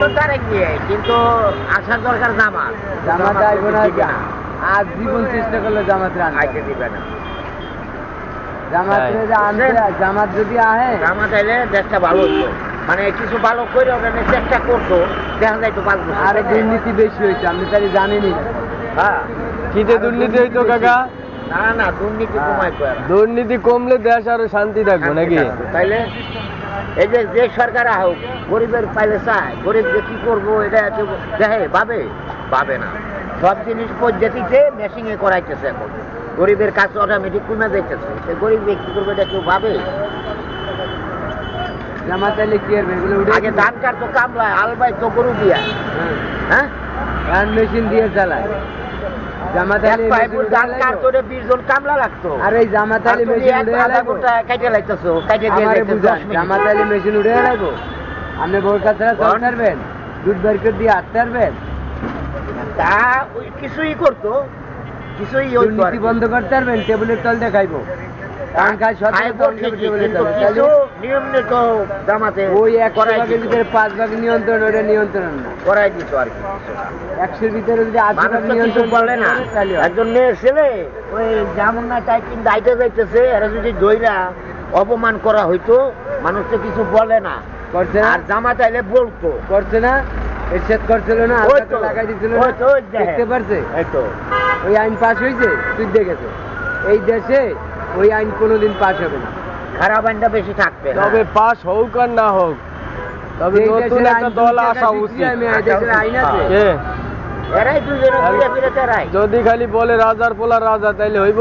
কিন্তু আসার দরকার জামাত জামাত আইব না আর জীবন চেষ্টা করলে জামাত আইতে দিবে না। জামাত যদি আহে জামাত আইলে দেশটা ভালো হতো, মানে কিছু ভালো করে ওখানে চেষ্টা করতো, দেখা যাইতো 5 বছর। আরে দুর্নীতি বেশি হয়েছে, আপনি তাই জানেনই না। হ্যাঁ, কিতে দুর্নীতি হইতো কাকা? না না, দুর্নীতি কমাই করা। দুর্নীতি কমলে দেশ আরো শান্তি থাকবো নাকি? তাইলে এই যে সরকার হোক গরিবের পাইলে চায়, গরিব যে কি করবো এটা দেখে ভাবে না। সব জিনিস পদ্ধতিতে মেশিং এ করাইতেছে এখন, গরিবের কাছে অটোমেটিক কমে যাইতেছে। সে গরিব ব্যক্তি করবে এটা কেউ ভাবে? জামাত আইলে কি হবে এগুলো উঠে? আগে ধান কাটতো কামলায়, আলবাই তো গরু দিয়া, হ্যাঁ ধান মেশিন দিয়ে চালায়। জামাত আইলে ধান কাটতো 20 জন কামলা লাগতো। আর এই জামাত আইলে মেশিন উঠে লাগবো, কাটে লাইতেছো, কাটে দিয়ে আমারে যাইতেছো বুঝান, 10 মিনিট। জামাত আইলে মেশিন উঠে লাগবো? আপনি বোরকা ছাড়া চলতে পারবেন? দুধ বের করে দিয়ে হাঁটতে পারবেন? তা ওই কিছুই করতো, কিছুই দুর্নীতি বন্ধ করতে পারবেন? টেবিলের তল দিয়ে খাইবো, কারণ খাই নিয়ম নেই তো জামাতে। ওই 100 ভাগের ভিতরে 5 ভাগ নিয়ন্ত্রণ, ওটা নিয়ন্ত্রণ না, করাই দিত আর কি। 100-র ভিতরে যদি 80 ভাগ নিয়ন্ত্রণ বলে না, একজন মেয়ের ছেলে ওই যেমন না টাইপিং দায়িত্ব যাইতেছে, এরা যদি দইরা অপমান করা হইতো, মানুষ তো কিছু বলে না, করছে না। আর জামাত আইলে বলতো, করছে না, এরশাদ করছিল না, লাগাই দিছিল না, দেখতে পারছে? ওই আইন পাস হয়েছে, তুই দেখেছে। এই দেশে ওই আইন কোনোদিন পাস হবে না, খারাপ আইনটা বেশি থাকবে। তবে পাস হোক আর না হোক, তবে নতুন একটা দল আসা উচিত। আইন আছে, এরাই দুজনে ফিরে ফিরে তেরাই। যদি খালি বলে রাজার পোলা রাজা, তাইলে হইব?